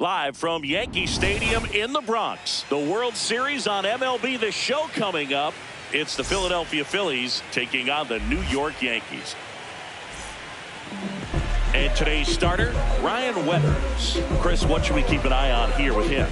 Live from Yankee Stadium in the Bronx, the World Series on MLB The Show coming up. It's the Philadelphia Phillies taking on the New York Yankees. And today's starter, Ryan Weathers. Chris, what should we keep an eye on here with him?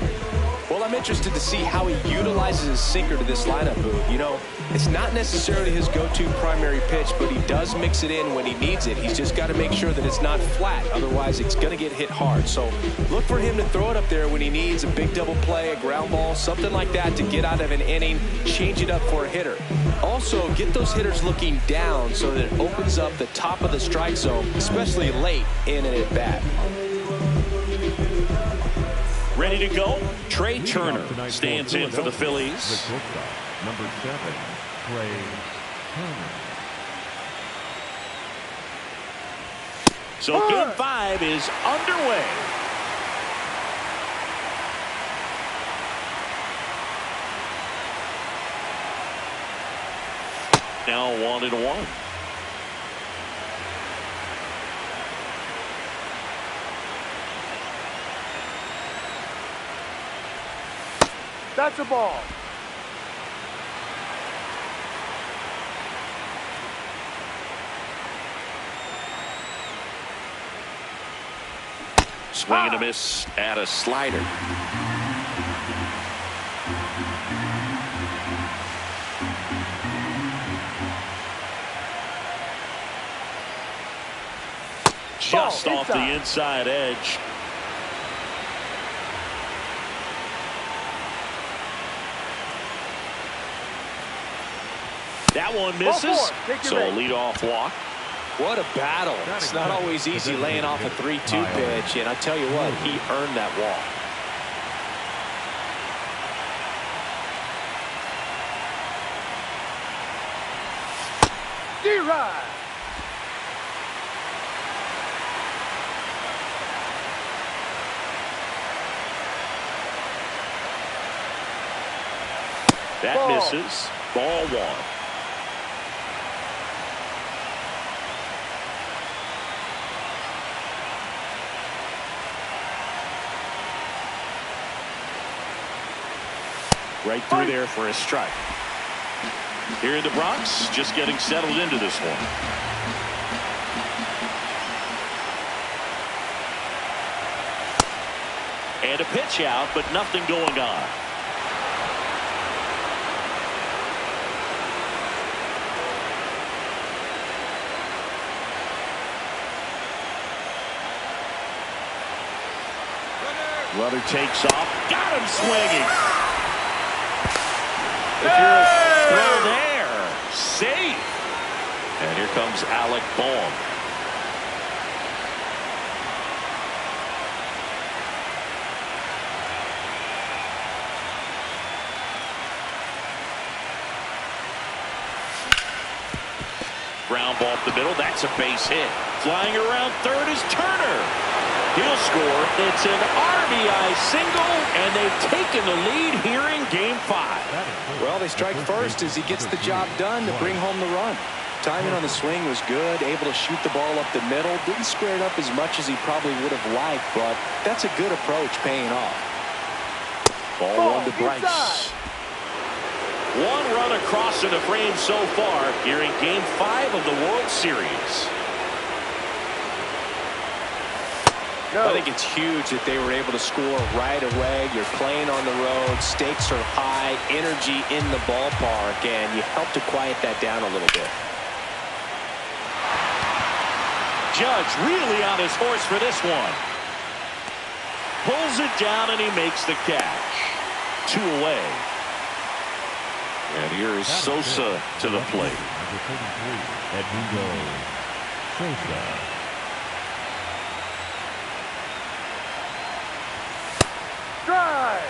Well, I'm interested to see how he utilizes his sinker to this lineup, Boog. You know, it's not necessarily his go-to primary pitch, but he does mix it in when he needs it. He's just got to make sure that it's not flat. Otherwise, it's going to get hit hard. So look for him to throw it up there when he needs a big double play, a ground ball, something like that to get out of an inning, change it up for a hitter. Also, get those hitters looking down so that it opens up the top of the strike zone, especially late in an at-bat. Ready to go? Trey Turner stands in for the Phillies. Number 7, Trey Turner. So Game 5 is underway. Now 1-1. That's a ball. Swing and a miss at a slider. Just off the inside edge. That one misses. So leadoff walk. What a battle. It's not always easy laying off a 3-2 pitch, and I tell you what, he earned that walk. D-Ride. That misses. Ball 1. Right through there for a strike. Here in the Bronx, just getting settled into this one. And a pitch out, but nothing going on. Runner takes off. Got him swinging. If you're a throw there, safe. And here comes Alec Bohm. Ground ball up the middle. That's a base hit. Flying around third is Turner. He'll score. It's an RBI single, and they've taken the lead here in Game 5. Well, they strike first as he gets the job done to bring home the run. Timing on the swing was good, able to shoot the ball up the middle. Didn't square it up as much as he probably would have liked, but that's a good approach paying off. Ball 1 to Bryce. One run across in the frame so far here in Game 5 of the World Series. I think it's huge that they were able to score right away. You're playing on the road. Stakes are high. Energy in the ballpark. And you help to quiet that down a little bit. Judge really on his horse for this one. Pulls it down and he makes the catch. 2 away. And here is Sosa to the plate. Number 33, Edmundo Sosa. Drive.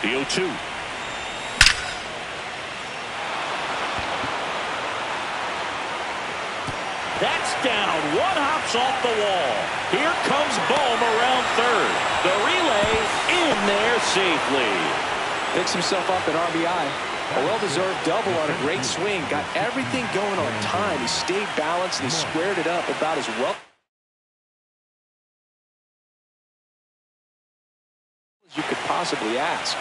The 0-2. That's down. One hops off the wall. Here comes Bohm around third. The relay in there safely. Picks himself up at RBI. A well-deserved double on a great swing. Got everything going on time. He stayed balanced and he squared it up about as well as you could possibly ask.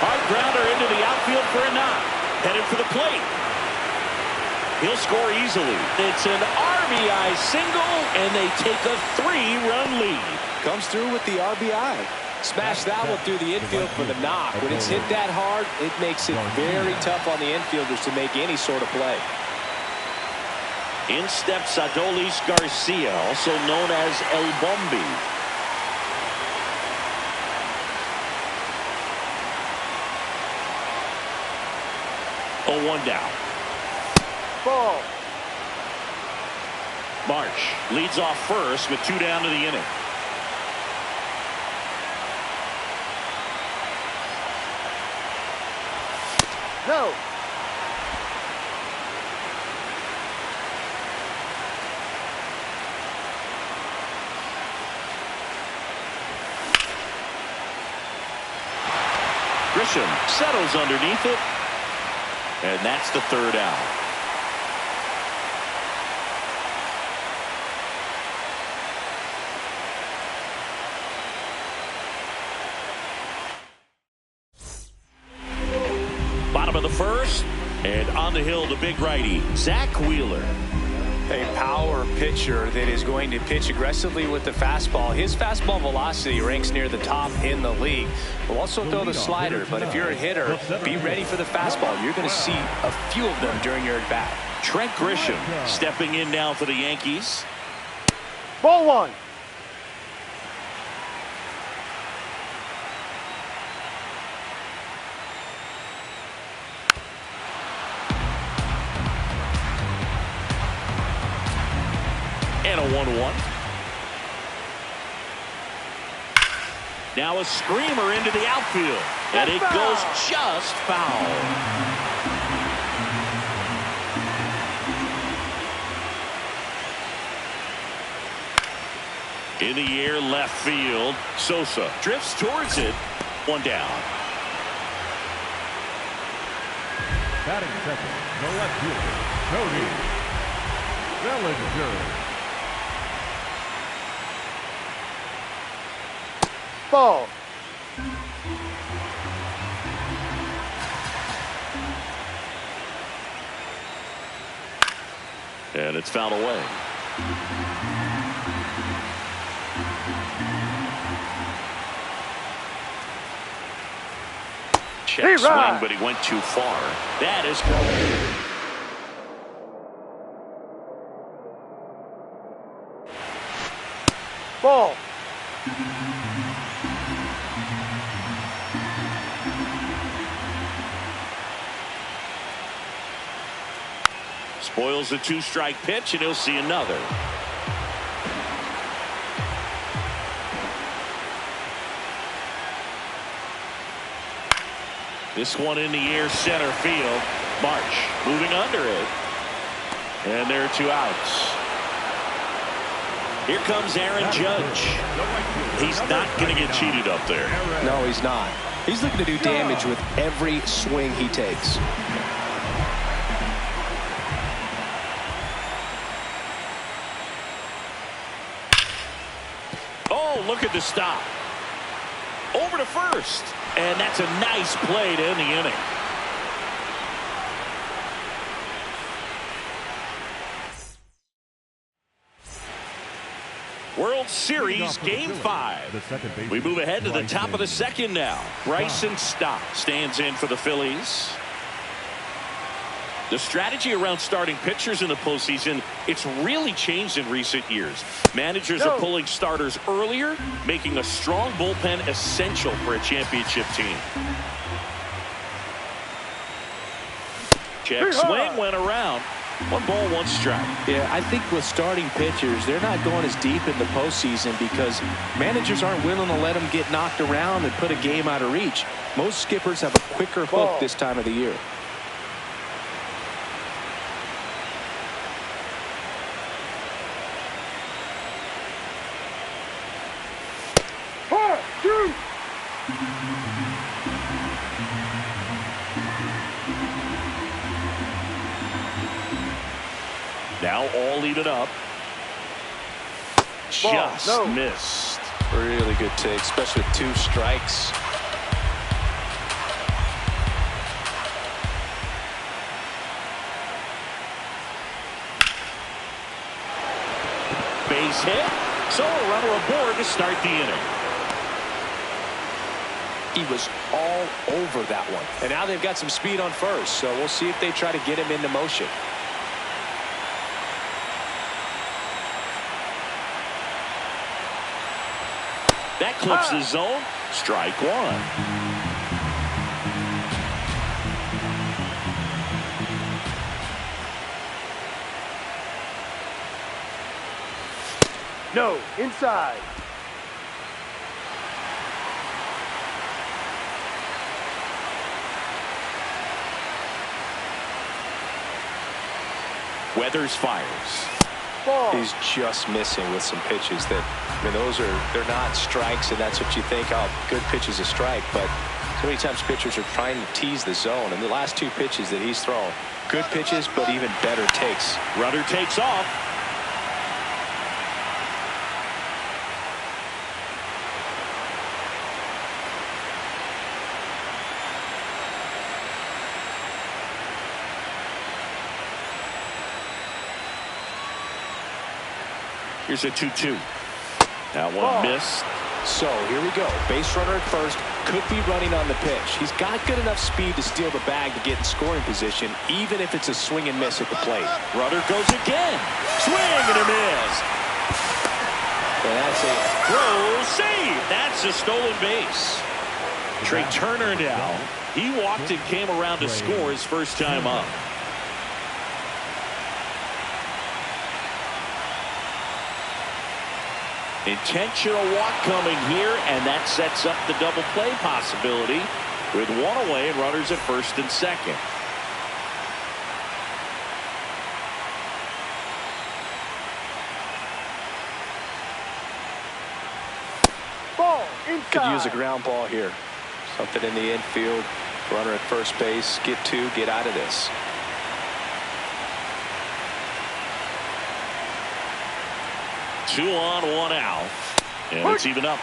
Hard grounder into the outfield for a knock. Headed for the plate. He'll score easily. It's an RBI single, and they take a 3-run lead. Comes through with the RBI. Smash that one through the infield for the knock. When it's hit that hard, it makes it very tough on the infielders to make any sort of play. In steps Adolis Garcia, also known as El Bombi. Oh, 1 down. Ball. March leads off first with 2 down to the inning. No. Grisham settles underneath it. And that's the 3rd out. Bottom of the 1st, and on the hill, the big righty, Zach Wheeler. A power pitcher that is going to pitch aggressively with the fastball. His fastball velocity ranks near the top in the league. Will also throw the slider, but if you're a hitter, be ready for the fastball. You're going to see a few of them during your at-bat. Trent Grisham stepping in now for the Yankees. Ball 1. And a 1-1. Now a screamer into the outfield. And it goes just foul. In the air, left field. Sosa drifts towards it. 1 down. Batting second, the left fielder, Cody Bellinger. Ball. And it's fouled away. Check swing, but he went too far. That is Ball. spoils the 2-strike pitch, and he'll see another. This one in the air, center field. March moving under it. And there are 2 outs. Here comes Aaron Judge. He's not going to get cheated up there. No, he's not. He's looking to do damage with every swing he takes. Oh, look at the stop. Over to first. And that's a nice play to end the inning. World Series Game 5. We move ahead to the top of the second now. Bryson Stott stands in for the Phillies. The strategy around starting pitchers in the postseason, it's really changed in recent years. Managers are pulling starters earlier, making a strong bullpen essential for a championship team. Check swing went around. 1 ball, 1 strike. Yeah, I think with starting pitchers, they're not going as deep in the postseason because managers aren't willing to let them get knocked around and put a game out of reach. Most skippers have a quicker hook this time of the year. Now all even up. Just missed. Really good take, especially with 2 strikes. Base hit. So a runner aboard to start the inning. He was all over that one. And now they've got some speed on first, so we'll see if they try to get him into motion. That clips the zone. Strike 1. No, inside. Weathers fires. Ball. He's just missing with some pitches that, I mean, they're not strikes, and that's what you think, oh, good pitch is a strike. But so many times pitchers are trying to tease the zone, and the last 2 pitches that he's thrown, good pitches, but even better takes. Runner takes off. Here's a 2-2. That one missed. So here we go. Base runner at first. Could be running on the pitch. He's got good enough speed to steal the bag to get in scoring position, even if it's a swing and miss at the plate. Runner goes again. Swing and a miss. And that's a throw save. That's a stolen base. Trey Turner now. He walked and came around to score his first time up. Intentional walk coming here, and that sets up the double play possibility with 1 away and runners at first and second. Ball inside. could use a ground ball here. Something in the infield. Runner at first base. Get 2. Get out of this. Two on, 1 out. And it's even up.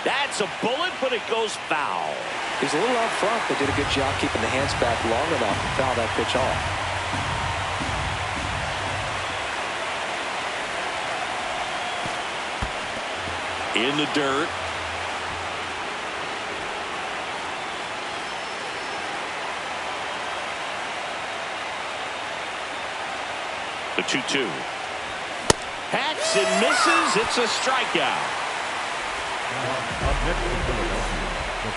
That's a bullet, but it goes foul. He's a little out front, but did a good job keeping the hands back long enough to foul that pitch off. In the dirt. The 2-2. Hacks and misses. It's a strikeout.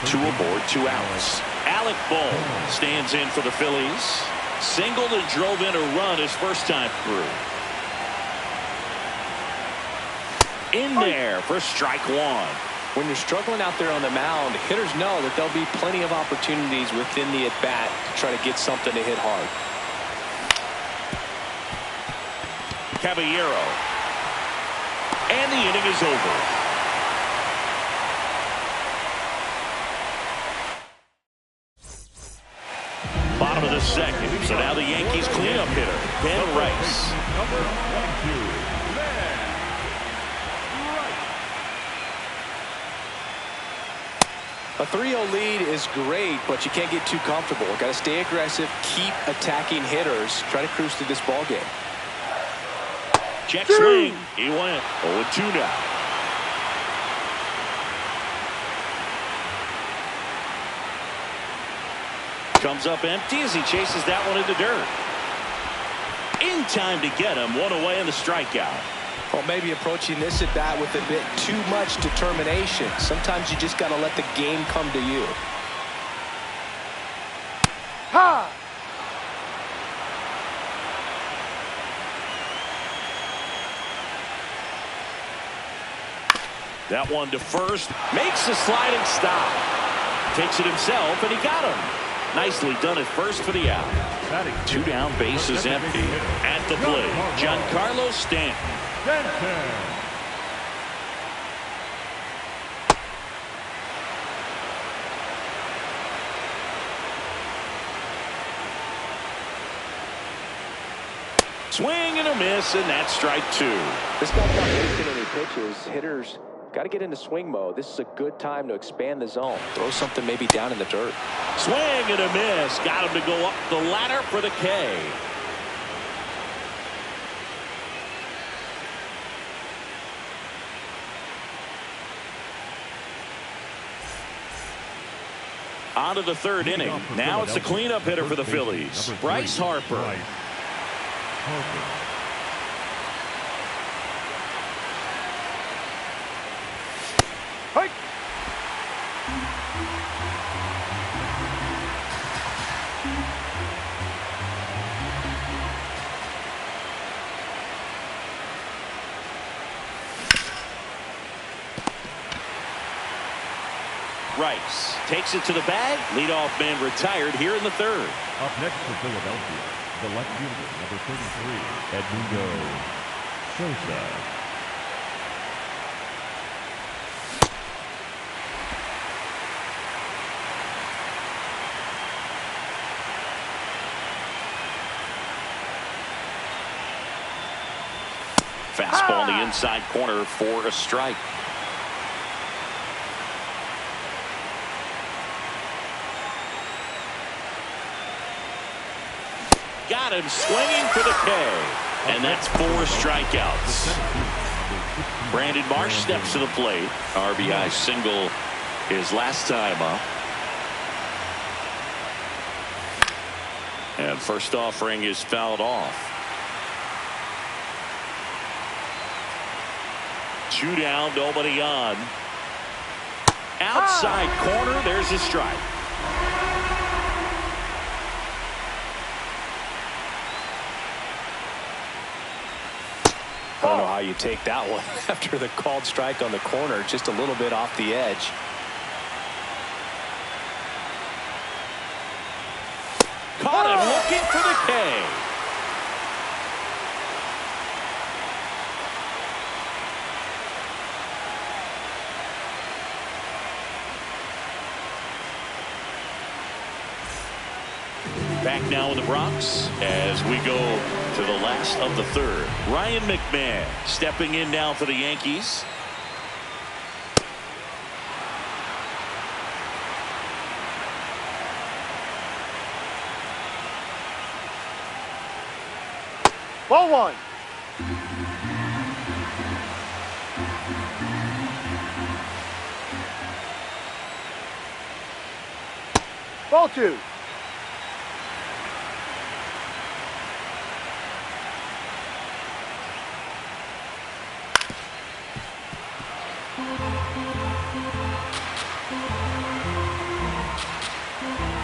2 aboard, 2 outs. Alec Bohm stands in for the Phillies. Singled and drove in a run his first time through. In there for strike 1. When you're struggling out there on the mound, hitters know that there'll be plenty of opportunities within the at-bat to try to get something to hit hard. Caballero. And the inning is over. Bottom of the second. So now the Yankees cleanup hitter, Ben Rice. Number 22. A 3-0 lead is great, but you can't get too comfortable. Got to stay aggressive, keep attacking hitters, try to cruise through this ball game. Check swing. He went 0-2 now. Comes up empty as he chases that one in the dirt. In time to get him. 1 away in the strikeout. Well, maybe approaching this at bat with a bit too much determination. Sometimes you just got to let the game come to you. Ha! That one to first. Makes the sliding stop. Takes it himself, and he got him. Nicely done at first for the out. 2 down, base is empty. At the plate, Giancarlo Stanton. Swing and a miss, and that's strike 2. This guy's not making any pitches. Hitters got to get into swing mode. This is a good time to expand the zone. Throw something maybe down in the dirt. Swing and a miss. Got him to go up the ladder for the K. On to the 3rd inning. Now it's the cleanup hitter for the Phillies, Bryce Harper. Hike! Rice takes it to the bag. Leadoff man retired here in the 3rd. Up next for Philadelphia, the left fielder, number 33, Edmundo Sosa. Fastball in the inside corner for a strike. Got him swinging for the K. And that's 4 strikeouts. Brandon Marsh steps to the plate. RBI single his last time up. And first offering is fouled off. 2 down, nobody on. Outside corner, there's a strike. I don't know how you take that one after the called strike on the corner, just a little bit off the edge. Caught him looking for the K. Back now in the Bronx as we go to the last of the 3rd. Ryan McMahon stepping in now for the Yankees. Ball 1. Ball 2.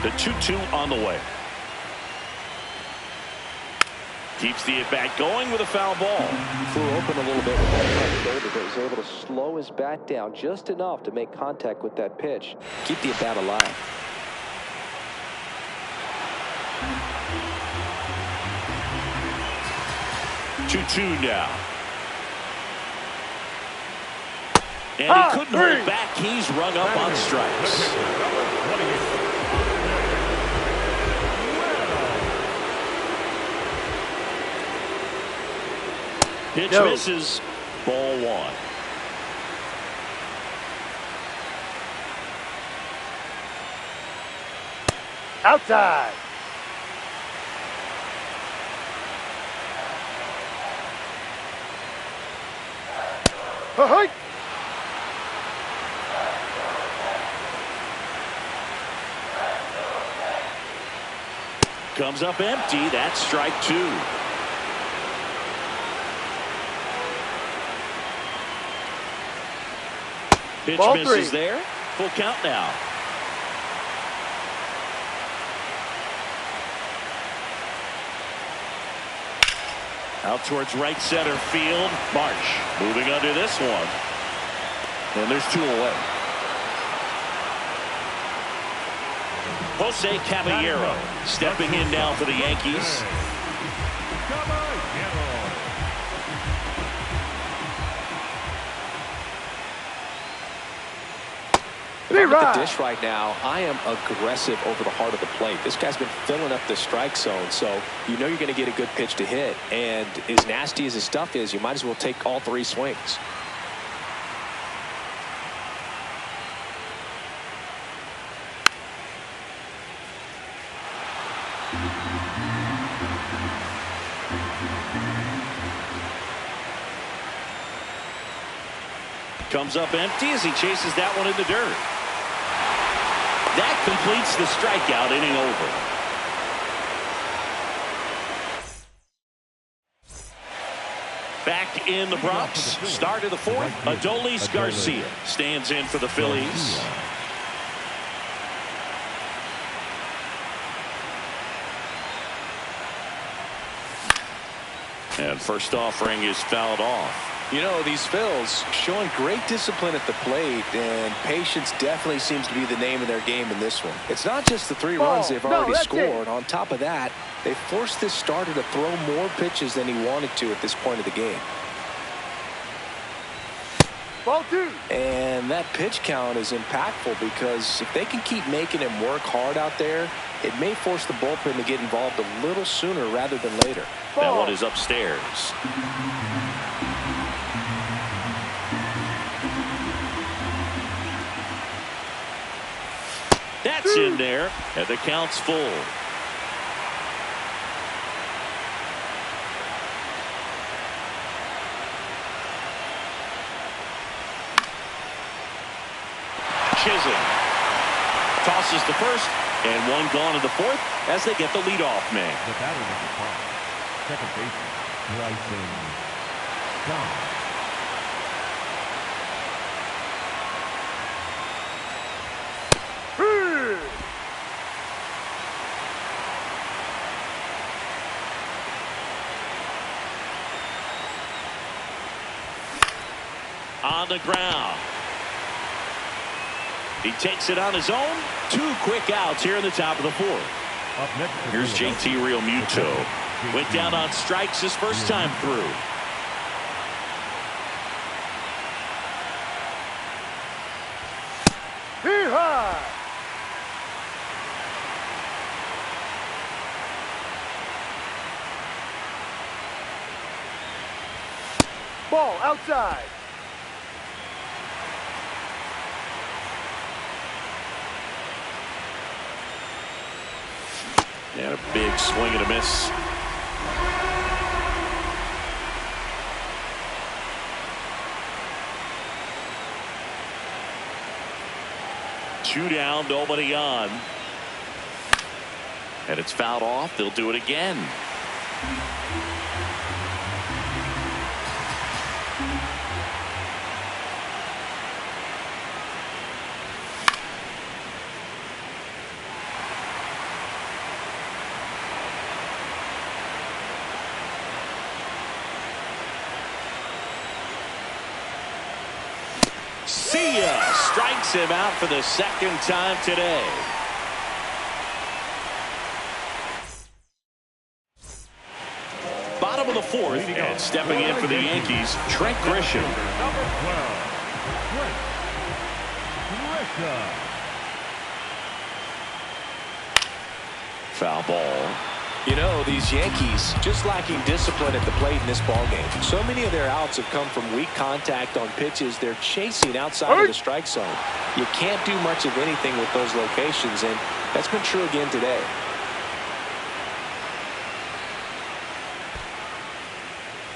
The 2-2 on the way. Keeps the at-bat going with a foul ball. Flew open a little bit with that left shoulder, but was able to slow his bat down just enough to make contact with that pitch. Keep the at-bat alive. Two now. And he couldn't hold back. He's rung up on strikes. Pitch misses. Ball 1. Outside. Hike! Comes up empty. That's strike 2. Pitch Ball misses 3. there. Full count now. Out towards right center field. Marsh moving under this one. And there's 2 away. Jose Caballero stepping in now for the Yankees. If I'm at the dish right now, I am aggressive over the heart of the plate. This guy's been filling up the strike zone, so you know you're going to get a good pitch to hit. And as nasty as his stuff is, you might as well take all 3 swings. Comes up empty as he chases that one in the dirt. That completes the strikeout, inning over. Back in the Bronx, start of the 4th, Adolis Garcia stands in for the Phillies. And first offering is fouled off. You know, these Phils showing great discipline at the plate, and patience definitely seems to be the name of their game in this one. It's not just the 3 runs they've already scored. On top of that, they forced this starter to throw more pitches than he wanted to at this point of the game. Ball 2. And that pitch count is impactful because if they can keep making him work hard out there, it may force the bullpen to get involved a little sooner rather than later. That one is upstairs. That's in there, and the count's full. Chisholm tosses the first, and 1 gone in the 4th as they get the leadoff man. The batter was the top. Second baseman, Bryson John. On the ground. He takes it on his own. 2 quick outs here in the top of the 4th. Up next, Here's JT Realmuto. Went down on strikes his first time through. Ball outside. And a big swing and a miss. Two down, nobody on. And it's fouled off. They'll do it again. See ya! Strikes him out for the second time today. Bottom of the 4th, and stepping in for the Yankees, Trent Grisham. Number 12, Trent Grisham. Foul ball. You know, these Yankees just lacking discipline at the plate in this ballgame. So many of their outs have come from weak contact on pitches they're chasing outside of the strike zone. You can't do much of anything with those locations, and that's been true again today.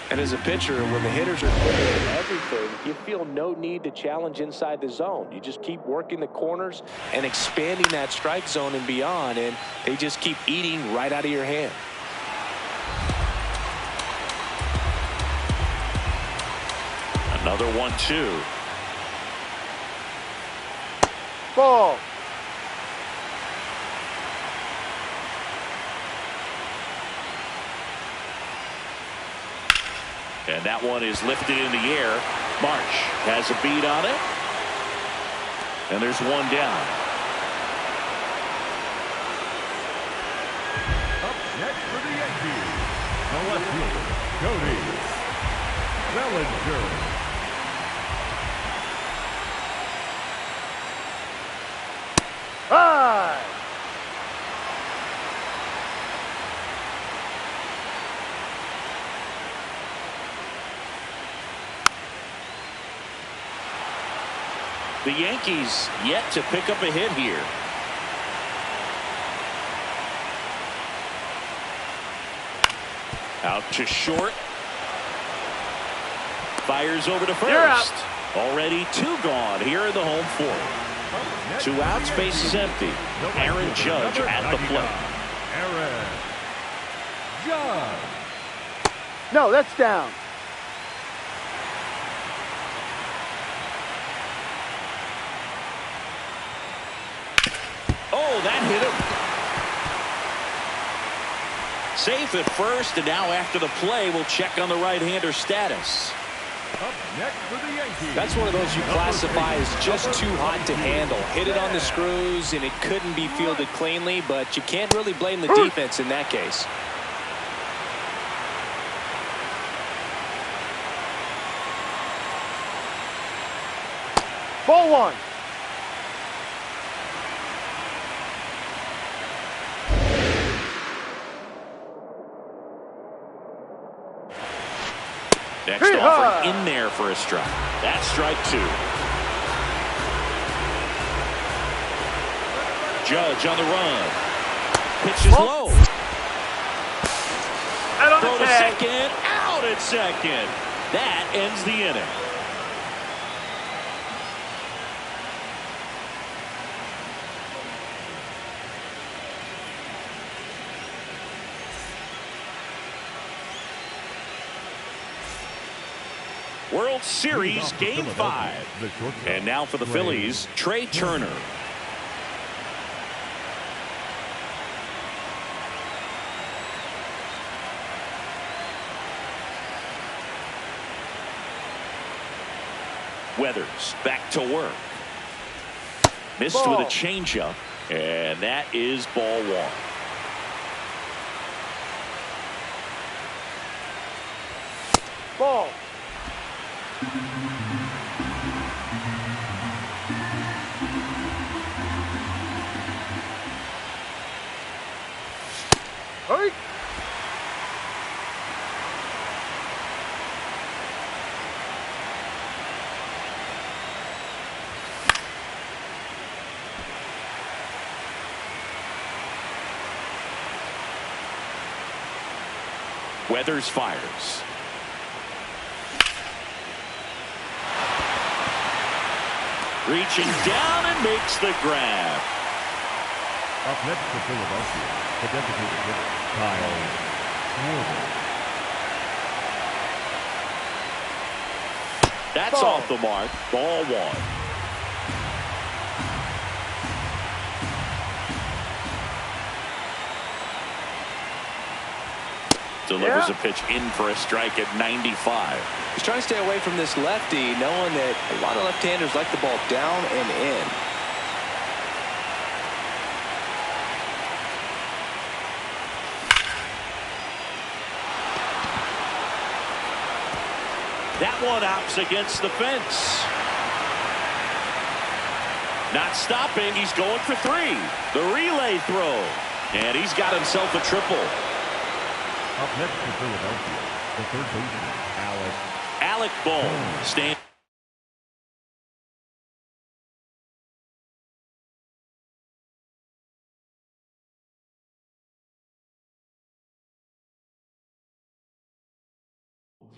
And as a pitcher, when the hitters are doing everything, you feel no need to challenge inside the zone. You just keep working the corners and expanding that strike zone and beyond, and they just keep eating right out of your hand. Another 1-2. Ball. And that one is lifted in the air. Marsh has a beat on it. And there's one down. Up next for the Yankees, the left fielder, Cody Bellinger. High. The Yankees yet to pick up a hit here. Out to short. Fires over to first. Already two gone here in the home fourth. 2 outs, base is empty. Aaron Judge at the plate. Aaron Judge. No, that's down. Oh, that hit him. Safe at first, and now after the play, we'll check on the right-hander status. Up next for the Yankees. That's one of those you classify as just too hot to handle. Hit it on the screws, and it couldn't be fielded cleanly, but you can't really blame the defense in that case. Ball 1. Next offer in there for a strike. That's strike 2. Judge on the run. Pitch is low. Throw to second. Out at second. That ends the inning. World Series Game 5. And now for the Phillies, Trey Turner. Weathers back to work. Missed with a changeup, and that is ball 1. Ball. Hurry. Weathers fires. Reaching down and makes the grab. Up next for Philadelphia, the designated hitter, Kyle Schwarber. That's off the mark. Ball 1. Delivers a pitch in for a strike at 95. He's trying to stay away from this lefty, knowing that a lot of left-handers like the ball down and in. That one opts against the fence. Not stopping. He's going for 3. The relay throw. And he's got himself a triple. Up next for Philadelphia, the third baseman, Alec Bohm stands.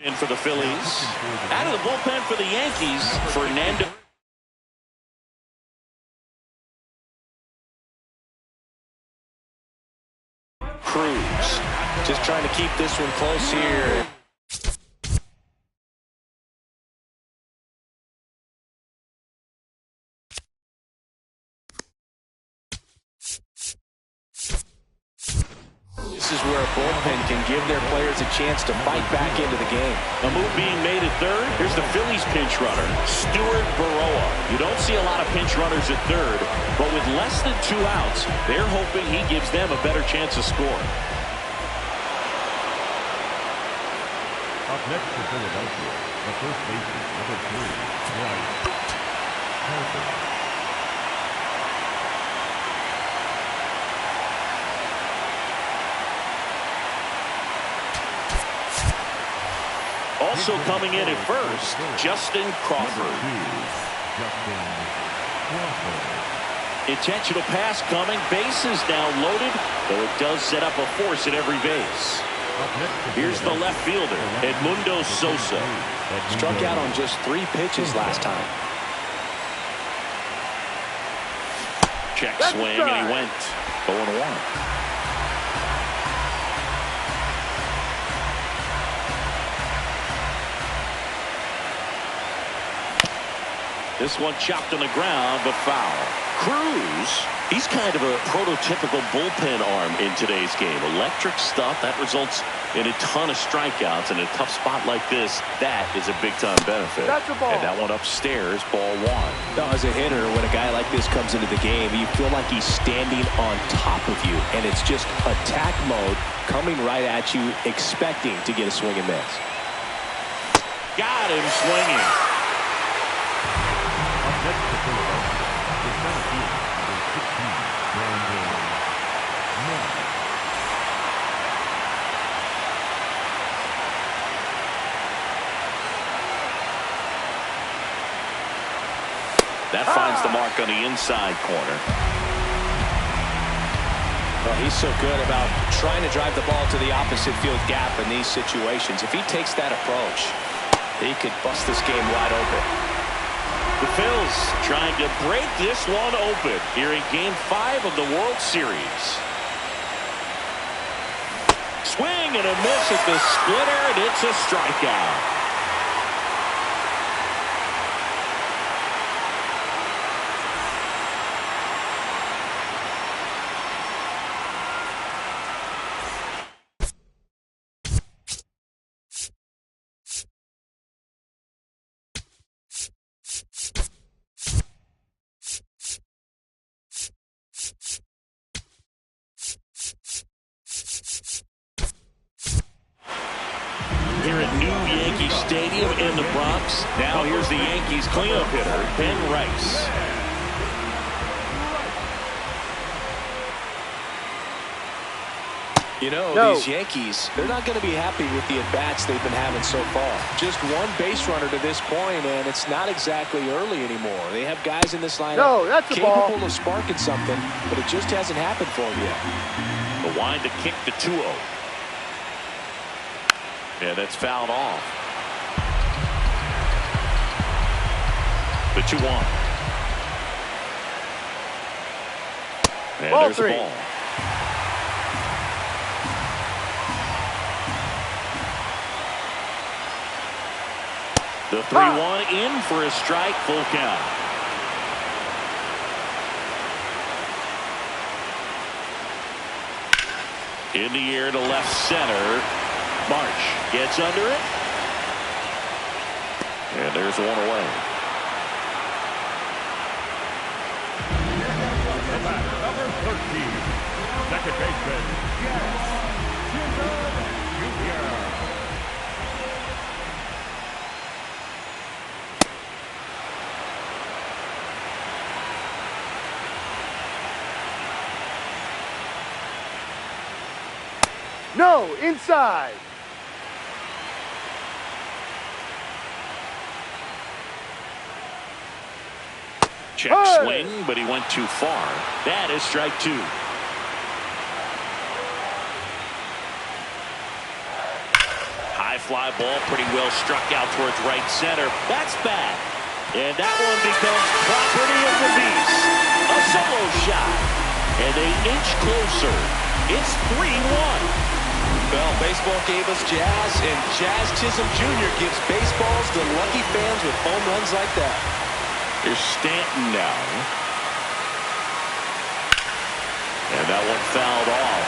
In for the Phillies. Out of the bullpen for the Yankees, Fernando. Cruz just trying to keep this one close here. bullpen can give their players a chance to fight back into the game. A move being made at third. Here's the Phillies pinch runner, Stuart Baroa. You don't see a lot of pinch runners at third, but with less than 2 outs, they're hoping he gives them a better chance to score. Up next for Philadelphia, the first baseman, number 3, Bryce Harper. Also coming in at first, Justin Crawford. Intentional pass coming, bases now loaded, though it does set up a force at every base. Here's the left fielder, Edmundo Sosa. Struck out on just 3 pitches last time. Check swing, and he went 0-1. This one chopped on the ground, but foul. Cruz, he's kind of a prototypical bullpen arm in today's game. Electric stuff that results in a ton of strikeouts. In a tough spot like this, that is a big-time benefit. That's a ball. And that one upstairs, ball 1. Now, as a hitter, when a guy like this comes into the game, you feel like he's standing on top of you, and it's just attack mode coming right at you, expecting to get a swing and miss. Got him swinging. Next to Philadelphia, the center fielder, number 16, Brandon Moore. That finds the mark on the inside corner. Well, he's so good about trying to drive the ball to the opposite field gap in these situations. If he takes that approach, he could bust this game wide open. The Phils trying to break this one open here in Game 5 of the World Series. Swing and a miss at the splitter, and it's a strikeout. Here at New Yankee Stadium in the Bronx. Now here's the Yankees cleanup hitter, Ben Rice. You know, these Yankees, they're not going to be happy with the at-bats they've been having so far. Just one base runner to this point, and it's not exactly early anymore. They have guys in this lineup capable of sparking something, but it just hasn't happened for them yet. The wind to kick the 2-0. Yeah, that's fouled off. The 2-1. And ball there's 3. the ball. The 3-1 in for a strike, full count. In the air to left center. March gets under it. And there's one away. Number 13, second baseman, Junior. No, inside. Check swing, but he went too far. That is strike 2. High fly ball, pretty well struck out towards right center. That's bad. And that one becomes property of the beast. A solo shot. And they inch closer. It's 3-1. Well, baseball gave us Jazz, and Jazz Chisholm Jr. gives baseballs to lucky fans with home runs like that. Here's Stanton now. And that one fouled off.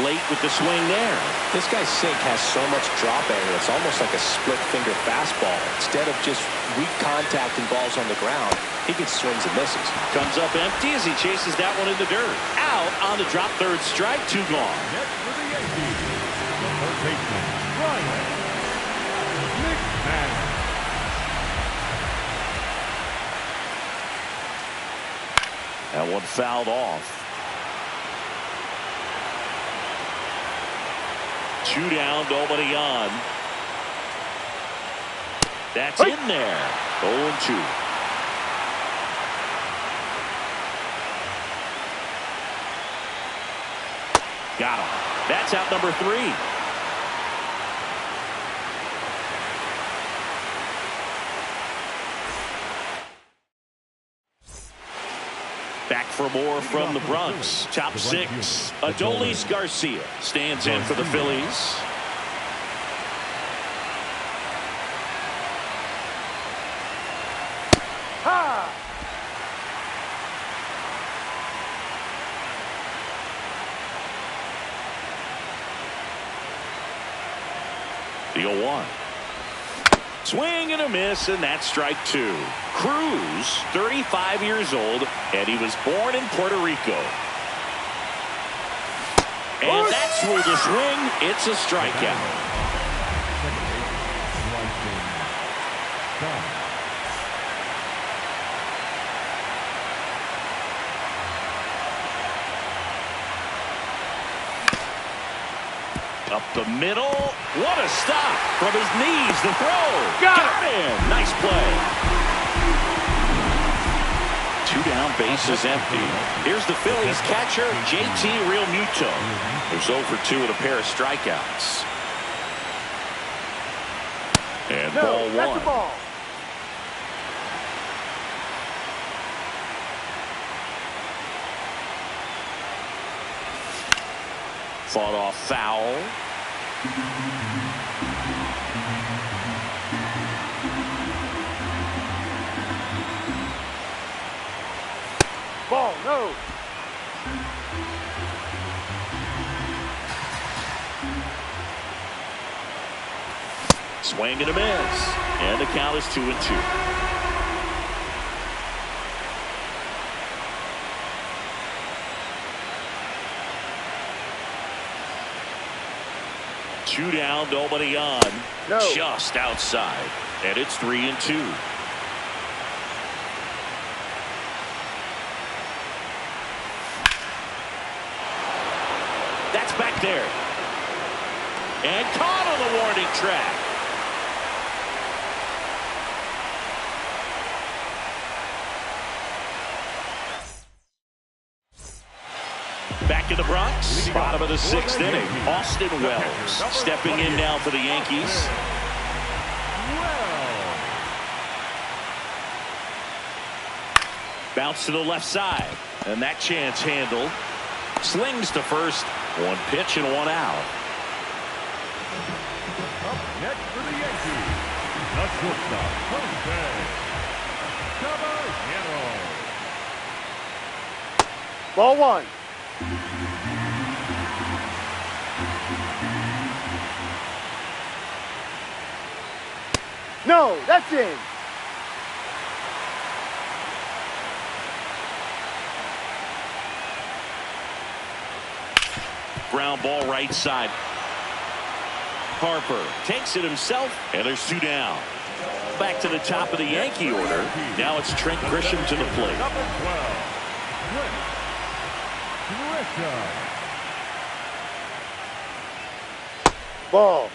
Late with the swing there. This guy's sink has so much drop angle. It's almost like a split-finger fastball. Instead of just weak contact and balls on the ground, he gets swings and misses. Comes up empty as he chases that one in the dirt. Out on the drop, third strike, 2 gone. Next for the Yankees, the third baseman, Ryan McMahon. That one fouled off. 2 down, nobody on. That's in there. 0-2. Got him. That's out number 3. Back for more from the Bronx. Top 6. Adolis Garcia stands in for the Phillies. Ha! The 0-1. Swing and a miss, and that's strike 2. Cruz, 35 years old, and he was born in Puerto Rico. And that's through the swing. It's a strikeout. Up the middle. What a stop from his knees. The throw. Got him. Nice play. 2 down, base is empty. Here's the Phillies catcher, JT Realmuto. There's 0 for 2 with a pair of strikeouts. And ball 1. That's the ball. Fought off foul. Ball, no. Swing and a miss. And the count is 2-2. Two down, nobody on. No. Just outside. And it's 3-2. That's back there. And caught on the warning track. Back in the Bronx, bottom of the 6th inning. Austin Wells stepping in now for the Yankees. Bounce to the left side, and that chance handled. Slings to first. 1 pitch and 1 out. Up next for the Yankees, the shortstop, Jose Caballero. Ball 1. No, that's in. Ground ball right side. Harper takes it himself, and there's 2 down. Back to the top of the Yankee order. Now it's Trent Grisham to the plate. Number 12, Trent Grisham. Ball.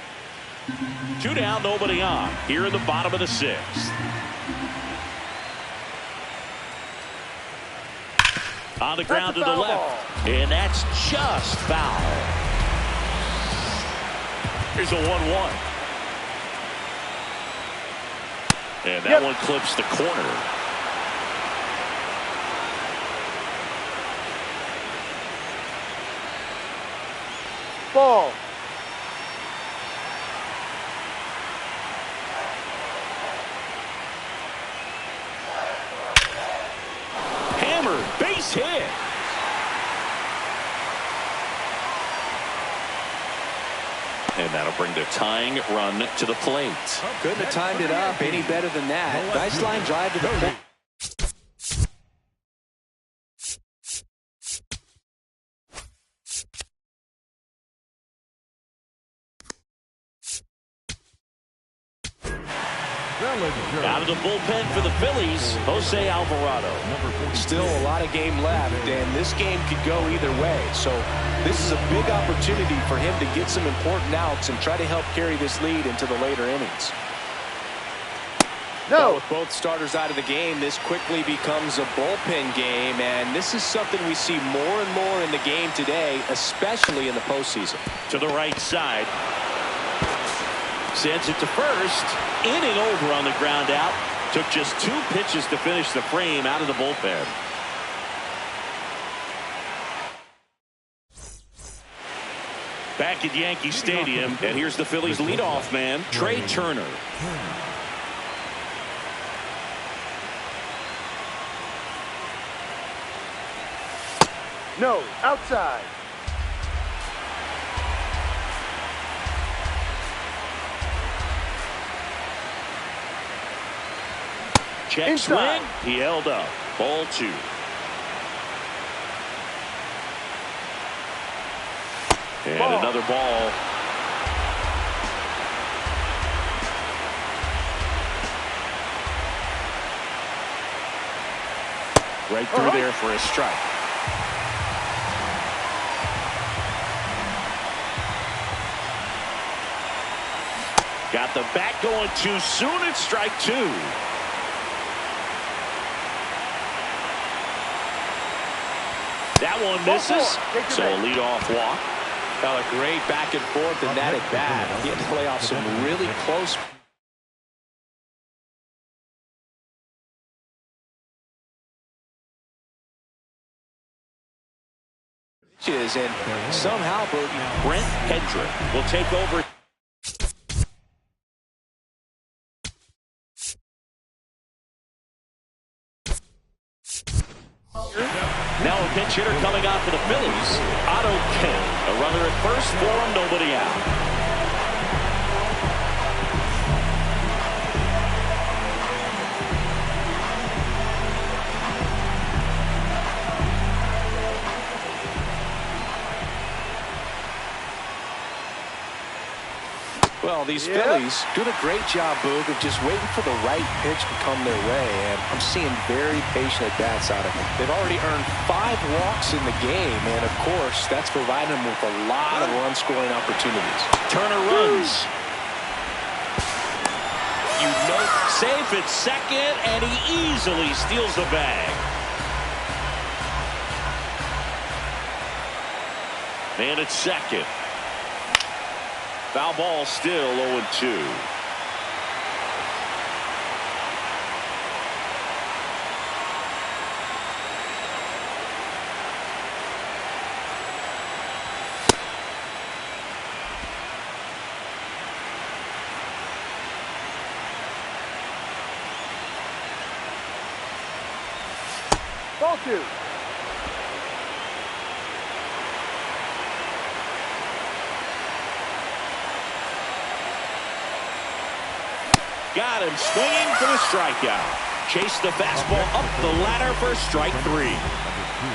2 down, nobody on. Here in the bottom of the 6th. On the ground to the left. And that's just foul. Here's a 1-1. And that one clips the corner. Ball. Hammered, base hit. That'll bring the tying run to the plate. Couldn't have timed it up any better than that. Nice line drive to the plate. Out of the bullpen for the Phillies, Jose Alvarado. Still a lot of game left, and this game could go either way. So this is a big opportunity for him to get some important outs and try to help carry this lead into the later innings. No. But with both starters out of the game, this quickly becomes a bullpen game, and this is something we see more and more in the game today, especially in the postseason. To the right side. Sends it to first. Inning over on the ground out. Took just 2 pitches to finish the frame out of the bullpen. Back at Yankee Stadium, and here's the Phillies leadoff man, Trey Turner. No. Outside. Check Inside. swing. He held up. Ball 2. And Ball. another ball. Right through there for a strike. Got the bat going too soon. It's strike 2. That one misses. So a leadoff walk. Got a great back and forth in that at bat. Getting to play off some really close pitches, and somehow Brent Hendrick will take over. Now a pinch hitter coming out for the Phillies. Otto Kemp. A runner at first for him, nobody out. Well, these Phillies doing a great job, Boog, of just waiting for the right pitch to come their way, and I'm seeing very patient at-bats out of them. They've already earned 5 walks in the game, and of course, that's providing them with a lot of run-scoring opportunities. Turner runs. Safe at second, and he easily steals the bag. And at second. Foul ball, still 0-2. Ball 2. Got him swinging for the strikeout. Chased the fastball up the ladder for strike 3.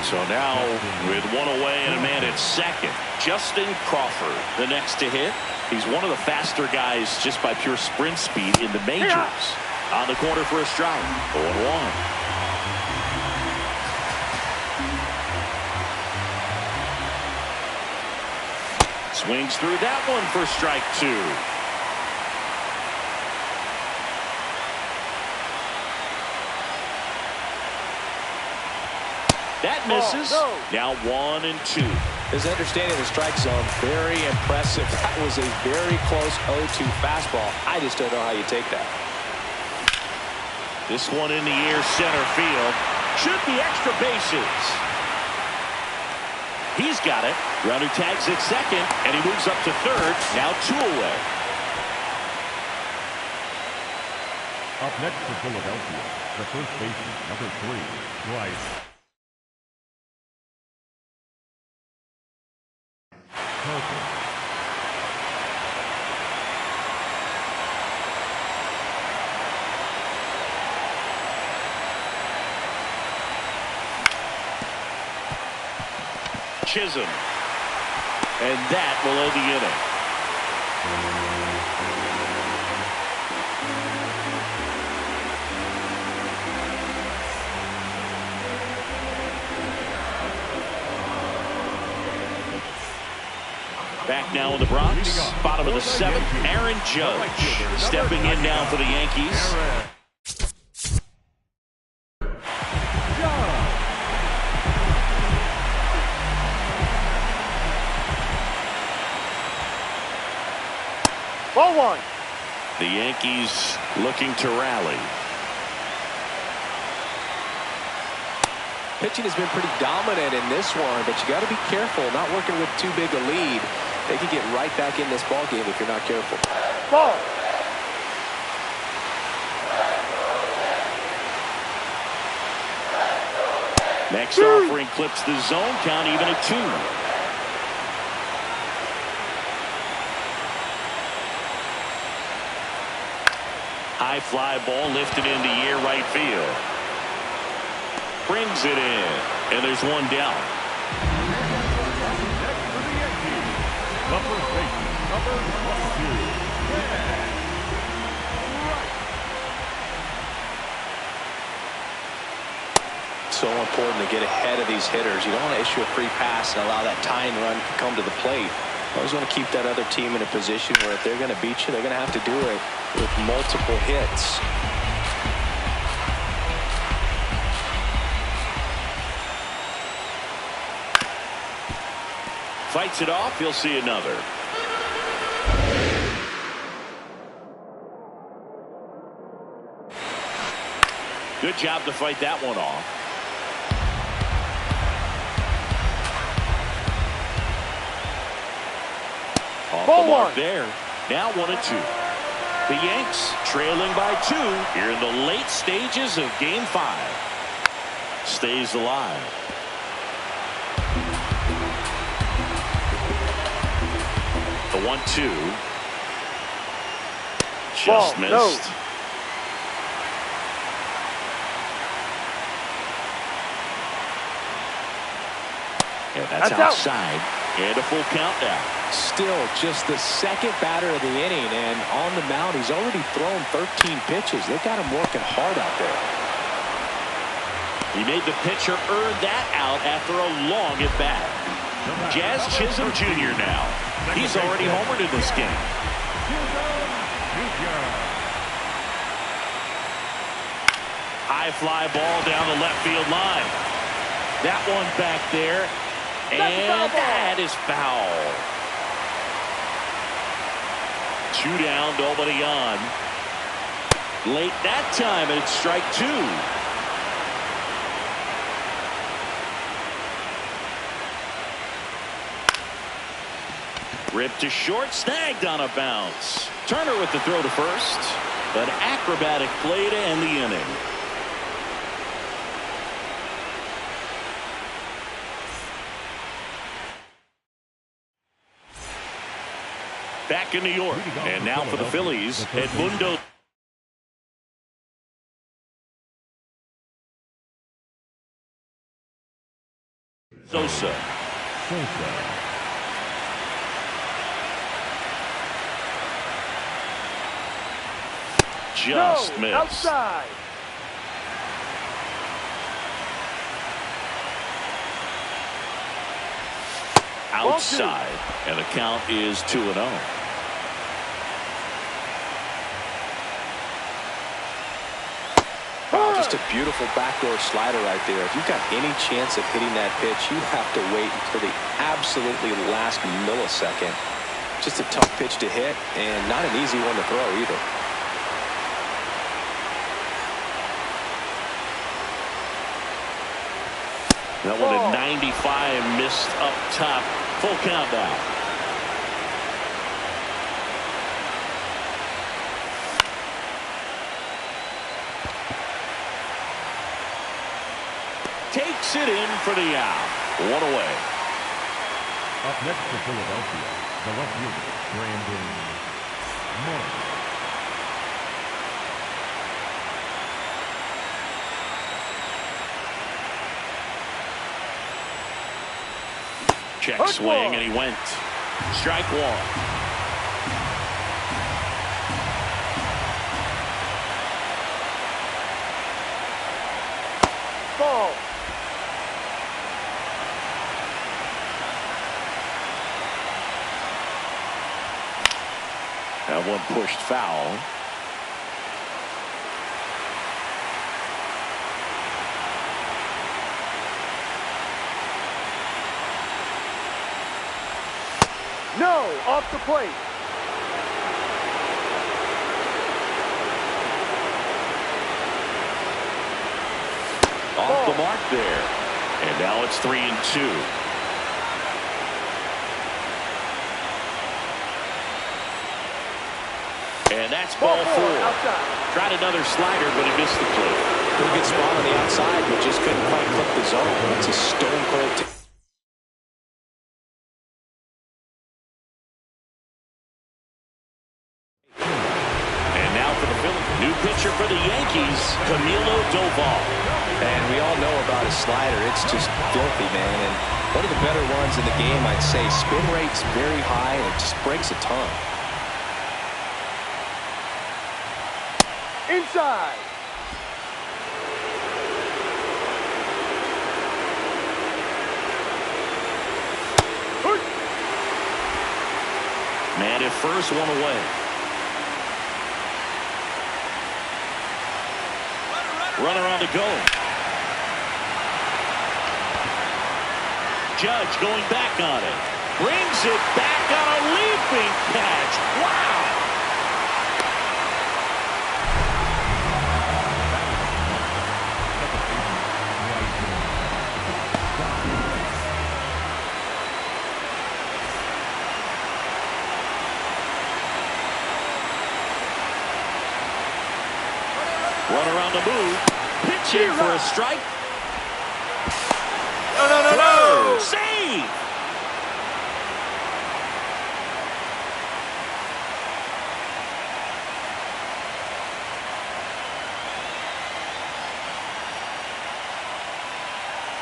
So now with 1 away and a man at second, Justin Crawford, the next to hit. He's one of the faster guys just by pure sprint speed in the majors. On the corner for a strike. 0-1. Swings through that one for strike 2. That misses. Now 1 and 2. His understanding of the strike zone, very impressive. That was a very close 0-2 fastball. I just don't know how you take that. This one in the air, center field. Should be extra bases. He's got it. Runner tags at second, and he moves up to third. Now 2 away. Up next for Philadelphia, the first baseman, number 3, Bryce. Chisholm. And that will end the inning. Back now in the Bronx, bottom of the seventh, Aaron Judge stepping in now for the Yankees. Ball one. The Yankees looking to rally. Pitching has been pretty dominant in this one, but you got to be careful, not working with too big a lead. They can get right back in this ball game if you're not careful. Ball. Next offering clips the zone count even at 2. High fly ball lifted into air right field. Brings it in, and there's one down. So important to get ahead of these hitters. You don't want to issue a free pass and allow that tying run to come to the plate. You always want to keep that other team in a position where if they're going to beat you, they're going to have to do it with multiple hits. Fights it off. He'll see another. Good job to fight that one off. Off the mark there. Now 1-2. The Yanks trailing by 2 here in the late stages of Game 5. Stays alive. The 1-2. Just missed. No. And that's outside. And a full count now. Still just the second batter of the inning, and on the mound he's already thrown 13 pitches. They've got him working hard out there. He made the pitcher earn that out after a long at bat. Jazz Chisholm Jr. now. He's already homered in this game. High fly ball down the left field line. That one back there. And that is foul. 2 down, nobody on. Late that time, and it's strike 2. Ripped to short, snagged on a bounce. Turner with the throw to first. An acrobatic play to end the inning. Back in New York, and now for the Phillies, Edmundo Sosa. Just missed. Outside. Outside, and the count is 2-0. Wow, just a beautiful backdoor slider right there. If you've got any chance of hitting that pitch, you have to wait until the absolutely last millisecond. Just a tough pitch to hit, and not an easy one to throw either. That one at 95, missed up top. Full count now. Takes it in for the out. 1 away. Up next for Philadelphia, the left fielder, Brandon Morris. Check swing, and he went. Strike one. Ball. That one pushed foul. No, off the plate. Off the mark there. And now it's 3-2. And that's ball four. Outside. Tried another slider, but he missed the plate. Pretty good spot on the outside, but just couldn't quite clip the zone. That's a stone cold. New pitcher for the Yankees, Camilo Doval. And we all know about his slider. It's just filthy, man. And one of the better ones in the game, I'd say. Spin rate's very high, and it just breaks a ton. Inside. Man at first, one away. Runner on to go. Judge going back on it. Brings it back on a leaping catch. Wow. Runner on the move. Pitching for a strike. No. Save.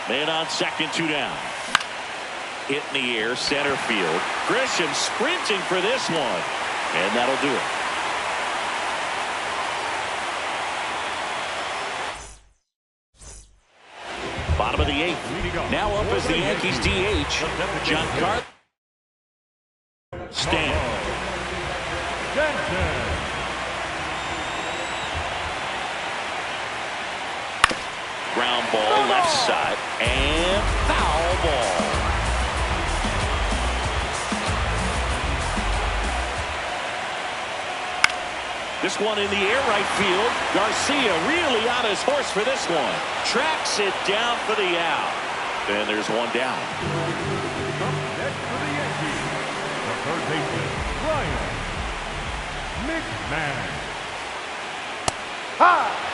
Man on second, 2 down. Hit in the air, center field. Grisham sprinting for this one. And that'll do it. Bottom of the 8th. Now up as the Yankees DH. John Carter. Stanton. Ground ball left side. And foul ball. This one in the air, right field. Garcia really on his horse for this one. Tracks it down for the out. And there's one down. Up next for the Yankees, the third baseman, Ryan McMahon. Ha!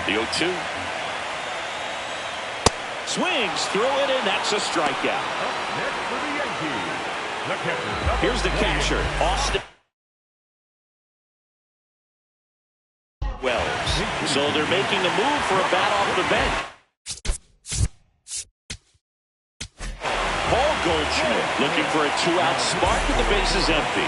The 0-2. Swings through it, and that's a strikeout. Up next for the Yankees, the catcher. Here's the catcher, Austin Wells. So they're making a move for a bat off the bench. Paul Goldschmidt looking for a 2-out spark, and the base is empty.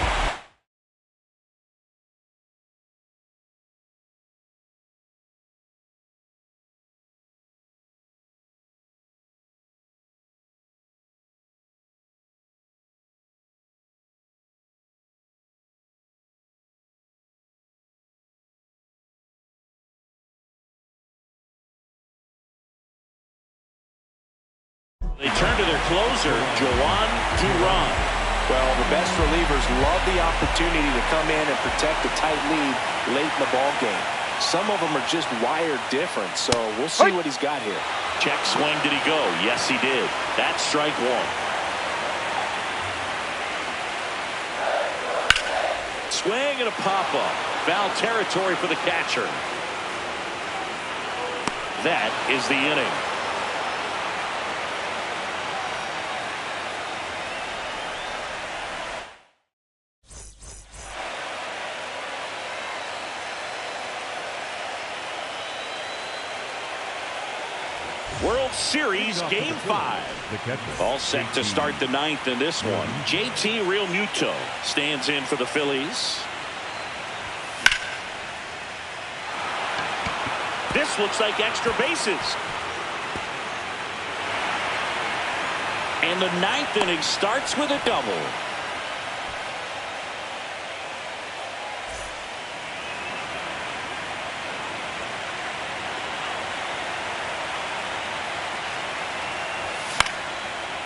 They turn to their closer, Juan Duran. Well, the best relievers love the opportunity to come in and protect a tight lead late in the ball game. Some of them are just wired different, so we'll see what he's got here. Check swing, did he go? Yes, he did. That's strike one. Swing and a pop-up. Foul territory for the catcher. That is the inning. World Series Game 5. All set to start the ninth in this one. JT Realmuto stands in for the Phillies. This looks like extra bases. And the ninth inning starts with a double.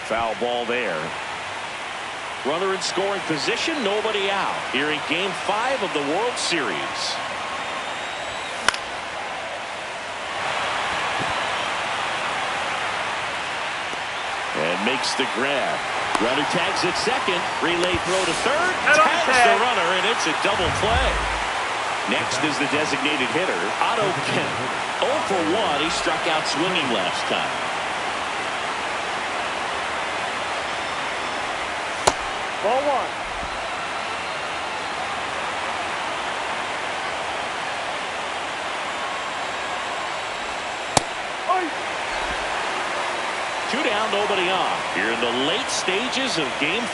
Foul ball there. Runner in scoring position, nobody out. Here in Game 5 of the World Series. And makes the grab. Runner tags at second. Relay throw to third. Tags the runner, and it's a double play. Next is the designated hitter, Otto Kemp. 0 for 1. He struck out swinging last time. Ball 1. Two down, nobody on. Here in the late stages of Game 5.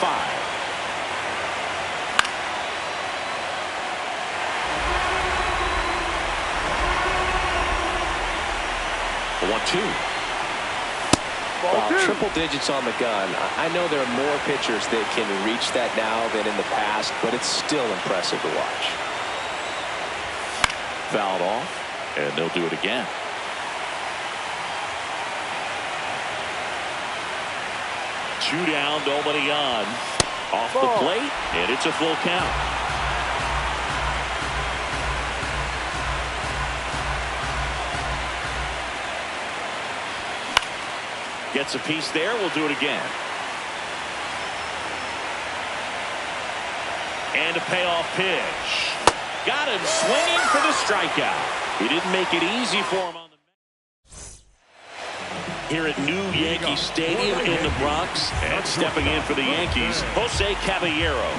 The 1-2. Triple digits on the gun. I know there are more pitchers that can reach that now than in the past, but it's still impressive to watch. Fouled off, and they'll do it again. Two down, nobody on. Off the plate, and it's a full count. Gets a piece there. We'll do it again. And a payoff pitch. Got him swinging for the strikeout. He didn't make it easy for him on the here at New Yankee Stadium in the Bronx. And stepping in for the Yankees, Jose Caballero.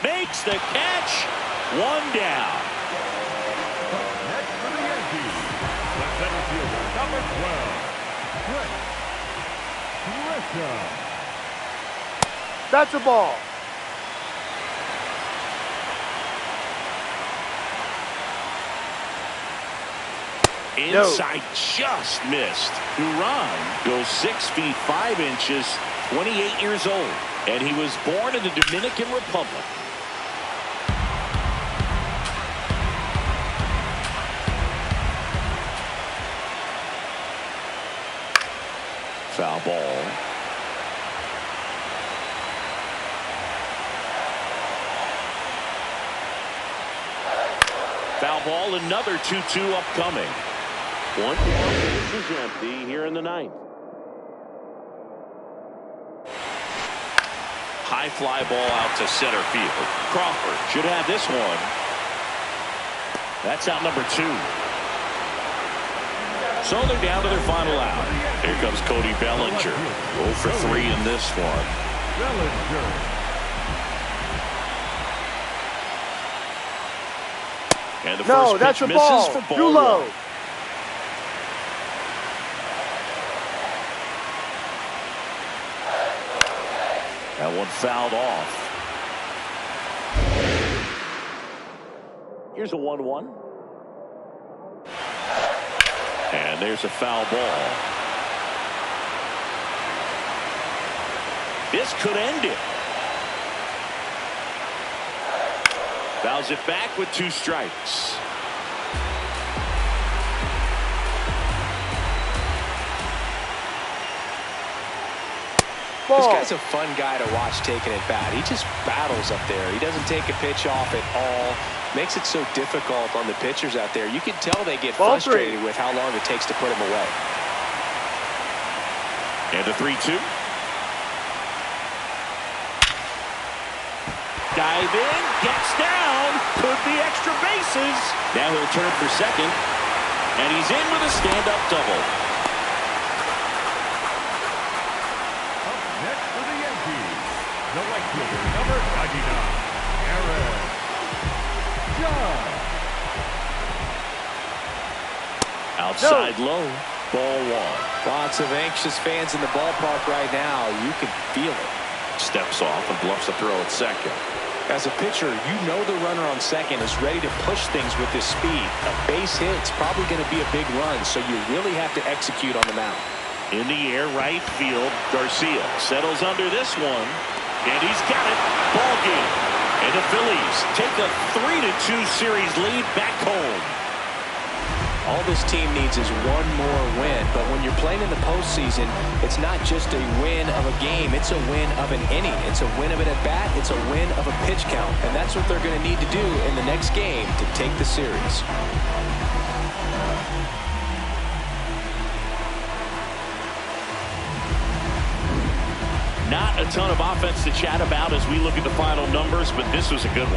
Makes the catch. One down. Next for the Yankees, the center fielder, number 12, Grisham. That's a ball. Inside, just missed. Duran goes 6 feet 5 inches, 28 years old, and he was born in the Dominican Republic. Foul ball. Foul ball, another 2-2 upcoming. One base is empty here in the ninth. High fly ball out to center field. Crawford should have this one. That's out number 2. So they're down to their final out. Here comes Cody Bellinger. 0 for 3 in this one. Bellinger. And the first that's pitch a misses ball. for ball Too low. 1. That one fouled off. Here's a 1-1. And there's a foul ball. This could end it. Fouls it back with 2 strikes. Ball. This guy's a fun guy to watch taking it bat. He just battles up there. He doesn't take a pitch off at all. Makes it so difficult on the pitchers out there. You can tell they get frustrated with how long it takes to put him away. And the 3-2. Dive in, gets down, could be extra bases. Now he'll turn for second, and he's in with a stand-up double. Outside low, ball one. Lots of anxious fans in the ballpark right now. You can feel it. Steps off and bluffs a throw at second. As a pitcher, you know the runner on second is ready to push things with his speed. A base hit's probably going to be a big run, so you really have to execute on the mound. In the air, right field, Garcia settles under this one, and he's got it. Ball game. And the Phillies take a 3-2 series lead back home. All this team needs is one more win, but when you're playing in the postseason, it's not just a win of a game, it's a win of an inning. It's a win of an at-bat, it's a win of a pitch count, and that's what they're going to need to do in the next game to take the series. Not a ton of offense to chat about as we look at the final numbers, but this was a good one.